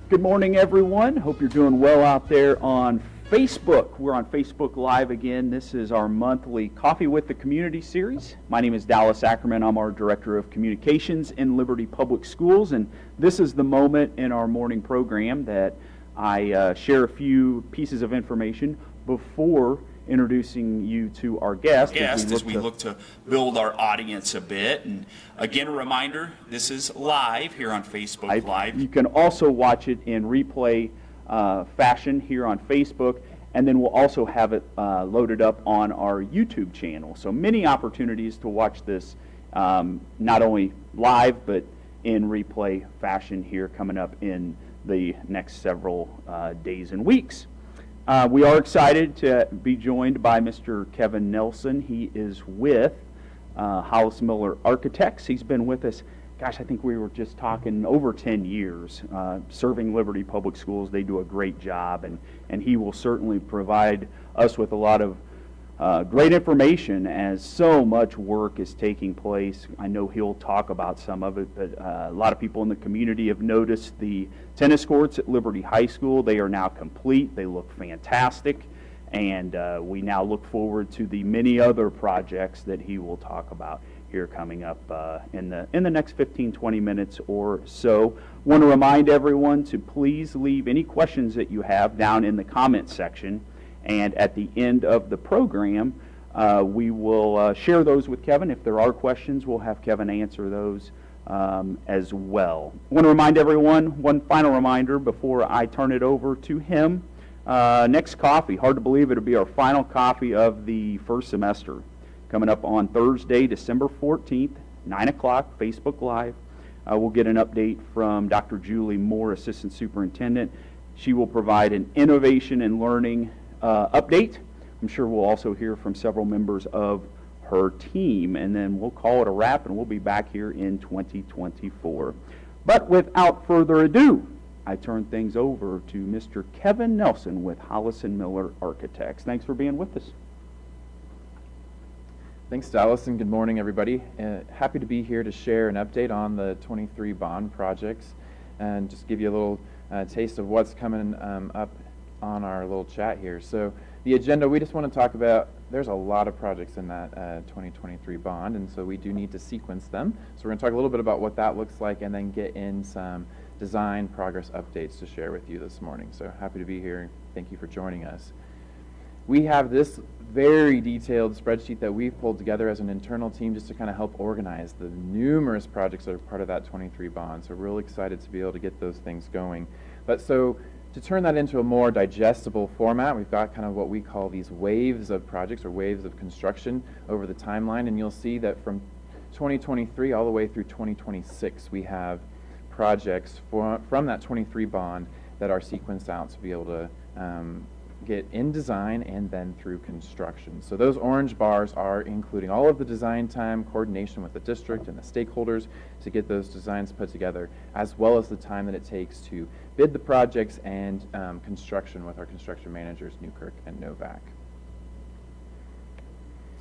Good morning, everyone. Hope you're doing well out there on Facebook. We're on Facebook Live again. This is our monthly Coffee with the Community series. My name is Dallas Ackerman. I'm our Director of Communications in Liberty Public Schools, and this is the moment in our morning program that I share a few pieces of information before introducing you to our guest as we look to build our audience a bit. And again, a reminder, this is live here on Facebook Live. You can also watch it in replay fashion here on Facebook, and then we'll also have it loaded up on our YouTube channel. So many opportunities to watch this, not only live, but in replay fashion here coming up in the next several days and weeks. We are excited to be joined by Mr. Kevin Nelson. He is with Hollis+Miller Architects. He's been with us, gosh, I think we were just talking, over 10 years, serving Liberty Public Schools. They do a great job, and he will certainly provide us with a lot of great information as so much work is taking place. I know he'll talk about some of it, but a lot of people in the community have noticed the tennis courts at Liberty High School. They are now complete. They look fantastic, and we now look forward to the many other projects that he will talk about here coming up in the next 15-20 minutes or so. Want to remind everyone to please leave any questions that you have down in the comments section. And at the end of the program, we will share those with Kevin. If there are questions, we'll have Kevin answer those as well. I want to remind everyone, one final reminder before I turn it over to him. Next coffee, hard to believe it'll be our final coffee of the first semester. Coming up on Thursday, December 14th, 9 o'clock, Facebook Live. We'll get an update from Dr. Julie Moore, Assistant Superintendent. She will provide an innovation and learning update. I'm sure we'll also hear from several members of her team, and then we'll call it a wrap, and we'll be back here in 2024. But without further ado, I turn things over to Mr. Kevin Nelson with Hollis+Miller Architects. Thanks for being with us. Thanks, Dallas, and good morning, everybody. Happy to be here to share an update on the 23 bond projects and just give you a little taste of what's coming up on our little chat here. So the agenda, we just want to talk about, there's a lot of projects in that 2023 bond, and so we do need to sequence them. So we're going to talk a little bit about what that looks like and then get in some design progress updates to share with you this morning. So happy to be here. Thank you for joining us. We have this very detailed spreadsheet that we've pulled together as an internal team just to kind of help organize the numerous projects that are part of that 23 bond. So we're really excited to be able to get those things going. But so to turn that into a more digestible format, we've got kind of what we call these waves of projects or waves of construction over the timeline, and you'll see that from 2023 all the way through 2026 we have projects from that 23 bond that are sequenced out to be able to get in design and then through construction. So those orange bars are including all of the design time, coordination with the district and the stakeholders to get those designs put together, as well as the time that it takes to bid the projects and construction with our construction managers, Newkirk and Novak.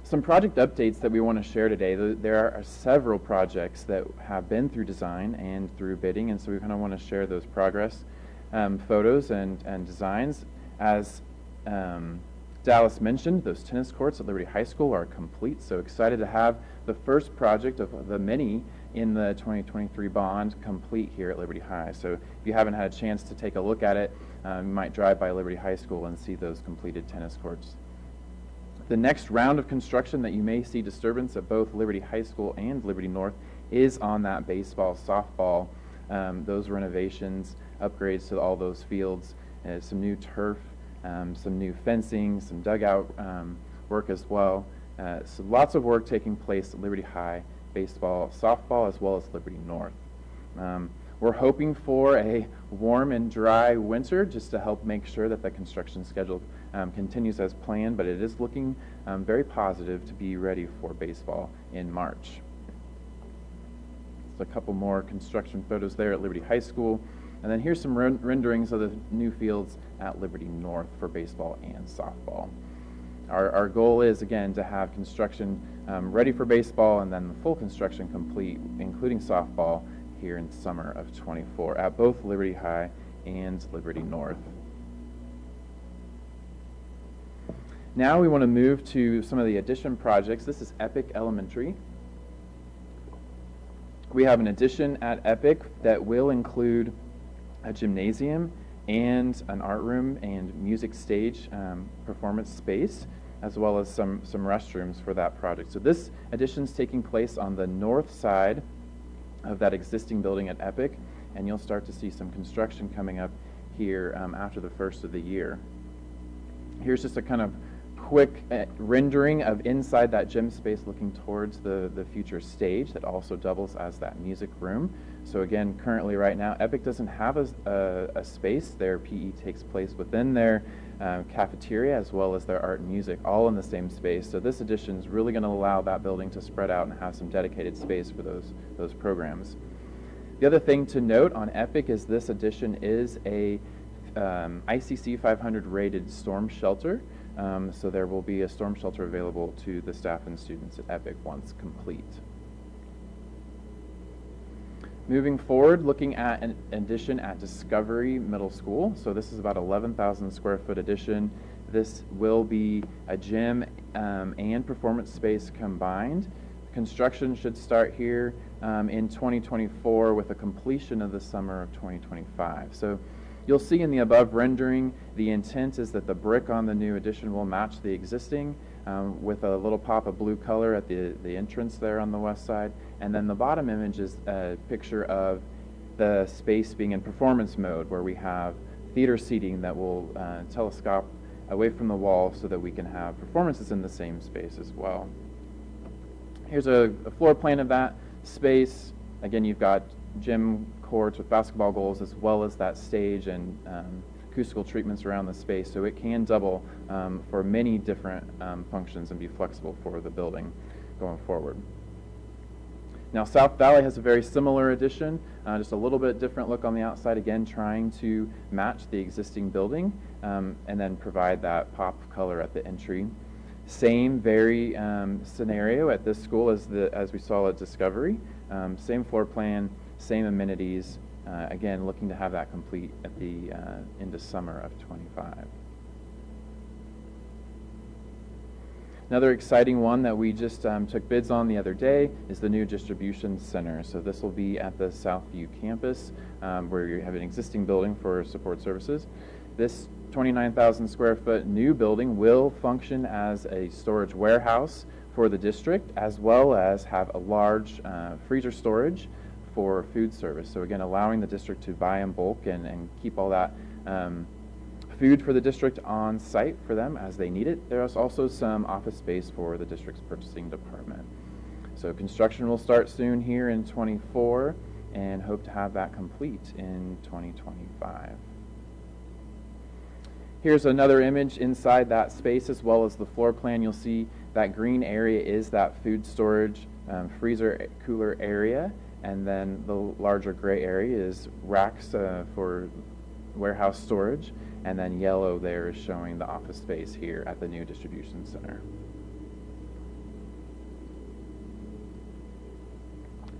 Some project updates that we want to share today. There are several projects that have been through design and through bidding, and so we kind of want to share those progress photos and designs. As Dallas mentioned, those tennis courts at Liberty High School are complete, so excited to have the first project of the many in the 2023 bond complete here at Liberty High. So if you haven't had a chance to take a look at it, you might drive by Liberty High School and see those completed tennis courts. The next round of construction that you may see disturbance at both Liberty High School and Liberty North is on that baseball, softball, those renovations, upgrades to all those fields, some new turf, some new fencing, some dugout work as well. So lots of work taking place at Liberty High, baseball, softball, as well as Liberty North. We're hoping for a warm and dry winter just to help make sure that the construction schedule continues as planned, but it is looking very positive to be ready for baseball in March. So a couple more construction photos there at Liberty High School. And then here's some renderings of the new fields at Liberty North for baseball and softball. Our goal is, again, to have construction ready for baseball and then the full construction complete, including softball, here in summer of '24 at both Liberty High and Liberty North. Now we want to move to some of the addition projects. This is Epic Elementary. We have an addition at Epic that will include a gymnasium and an art room and music stage performance space, as well as some restrooms for that project. So this addition is taking place on the north side of that existing building at Epic, and you'll start to see some construction coming up here after the first of the year. Here's just a kind of quick rendering of inside that gym space looking towards the future stage that also doubles as that music room. So again, currently right now, Epic doesn't have a space. Their PE takes place within their cafeteria as well as their art and music, all in the same space. So this addition is really going to allow that building to spread out and have some dedicated space for those programs. The other thing to note on Epic is this addition is a ICC 500 rated storm shelter. So there will be a storm shelter available to the staff and students at Epic once complete. Moving forward, looking at an addition at Discovery Middle School. So this is about 11,000 square foot addition. This will be a gym and performance space combined. Construction should start here in 2024 with a completion of the summer of 2025. So you'll see in the above rendering, the intent is that the brick on the new addition will match the existing with a little pop of blue color at the entrance there on the west side. And then the bottom image is a picture of the space being in performance mode, where we have theater seating that will telescope away from the wall so that we can have performances in the same space as well. Here's a floor plan of that space. Again, you've got gym courts with basketball goals as well as that stage and acoustical treatments around the space, so it can double for many different functions and be flexible for the building going forward. Now South Valley has a very similar addition, just a little bit different look on the outside, again trying to match the existing building and then provide that pop of color at the entry. Same very scenario at this school as we saw at Discovery. Same floor plan, same amenities. Again, looking to have that complete at the end of summer of 25. Another exciting one that we just took bids on the other day is the new distribution center. So this will be at the Southview campus, where you have an existing building for support services. This 29,000 square foot new building will function as a storage warehouse for the district, as well as have a large freezer storage for food service. So again, allowing the district to buy in bulk and keep all that food for the district on site for them as they need it. There's also some office space for the district's purchasing department. So construction will start soon here in 24 and hope to have that complete in 2025. Here's another image inside that space as well as the floor plan. You'll see that green area is that food storage freezer cooler area, and then the larger gray area is racks for warehouse storage, and then yellow there is showing the office space here at the new distribution center.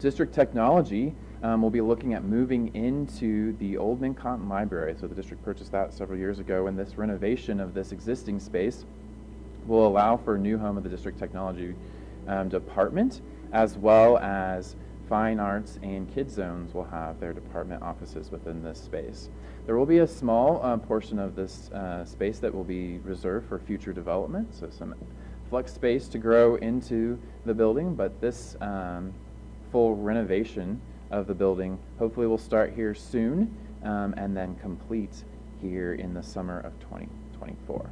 District Technology will be looking at moving into the old Minconton Library. So the district purchased that several years ago, and this renovation of this existing space will allow for a new home of the District Technology department, as well as Fine Arts and Kids Zones will have their department offices within this space. There will be a small portion of this space that will be reserved for future development, so some flex space to grow into the building, but this full renovation of the building hopefully will start here soon and then complete here in the summer of 2024.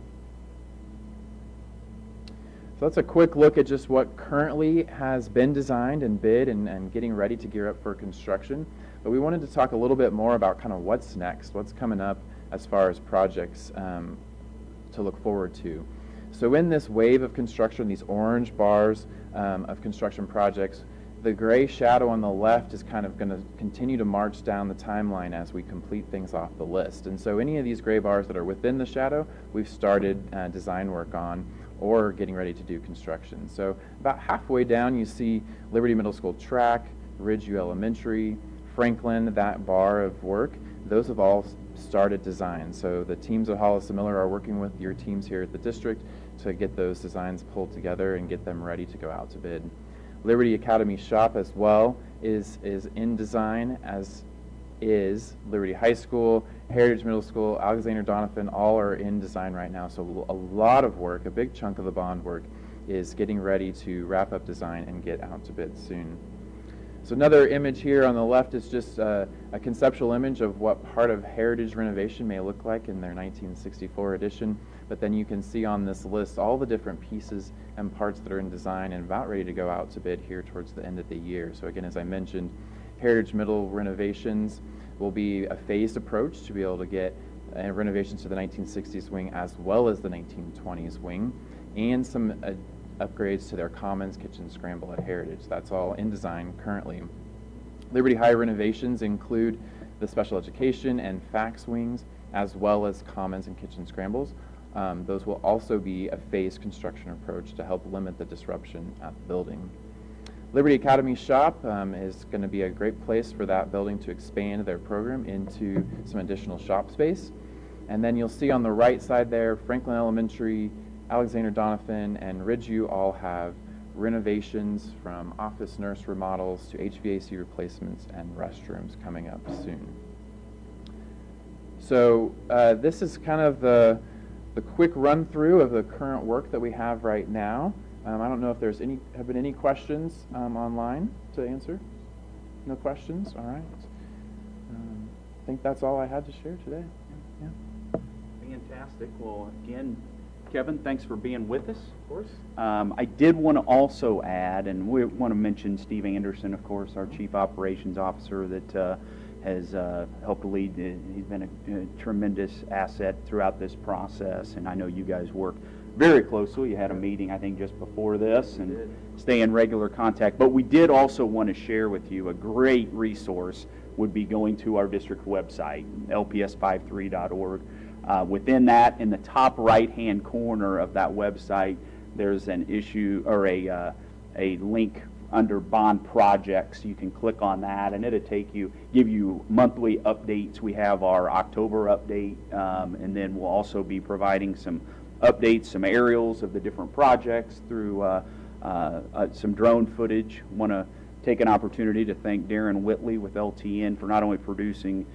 So that's a quick look at just what currently has been designed and bid and getting ready to gear up for construction. But we wanted to talk a little bit more about kind of what's next, what's coming up as far as projects to look forward to. So in this wave of construction, these orange bars of construction projects, the gray shadow on the left is kind of going to continue to march down the timeline as we complete things off the list. And so any of these gray bars that are within the shadow, we've started design work on or getting ready to do construction. So about halfway down, you see Liberty Middle School track, Ridgeview Elementary, Franklin, that bar of work. Those have all started design. So the teams at Hollis+Miller are working with your teams here at the district to get those designs pulled together and get them ready to go out to bid. Liberty Academy Shop as well is in design, as is Liberty High School, Heritage Middle School, Alexander Donovan, all are in design right now. So a lot of work, a big chunk of the bond work is getting ready to wrap up design and get out to bid soon. So another image here on the left is just a conceptual image of what part of Heritage renovation may look like in their 1964 edition. But then you can see on this list all the different pieces and parts that are in design and about ready to go out to bid here towards the end of the year. So again, as I mentioned, Heritage Middle renovations will be a phased approach to be able to get renovations to the 1960s wing as well as the 1920s wing, and some upgrades to their commons, kitchen, scramble at Heritage. That's all in design currently. Liberty High renovations include the special education and fax wings, as well as commons and kitchen scrambles. Those will also be a phased construction approach to help limit the disruption at the building. Liberty Academy Shop is going to be a great place for that building to expand their program into some additional shop space. And then you'll see on the right side there, Franklin Elementary, Alexander Donovan, and Ridgeview all have renovations from office nurse remodels to HVAC replacements and restrooms coming up soon. So this is kind of the quick run through of the current work that we have right now. I don't know if have been any questions online to answer. No questions? All right. I think that's all I had to share today. Yeah. Fantastic. Well, again, Kevin, thanks for being with us. Of course. I did want to also add, and we want to mention Steve Anderson, of course, our Chief Operations Officer that has helped lead. He's been a tremendous asset throughout this process, and I know you guys work very closely. You had a meeting, I think, just before this, and stay in regular contact. But we did also want to share with you a great resource would be going to our district website, lps53.org. Within that, in the top right-hand corner of that website, there's an issue or a link under bond projects. You can click on that, and it'll give you monthly updates. We have our October update, and then we'll also be providing some updates, some aerials of the different projects through some drone footage. Want to take an opportunity to thank Darren Whitley with LTN for not only producing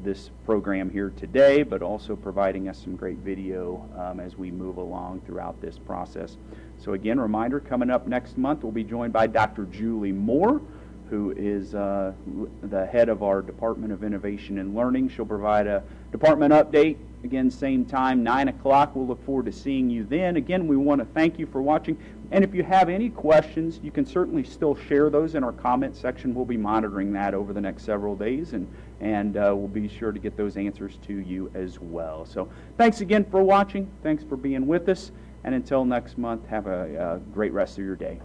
this program here today, but also providing us some great video as we move along throughout this process. So again, reminder, coming up next month, we'll be joined by Dr. Julie Moore, who is the head of our Department of Innovation and Learning. She'll provide a department update. Again, same time, 9 o'clock. We'll look forward to seeing you then. Again, we want to thank you for watching. And if you have any questions, you can certainly still share those in our comment section. We'll be monitoring that over the next several days, and we'll be sure to get those answers to you as well. So thanks again for watching. Thanks for being with us. And until next month, have a great rest of your day.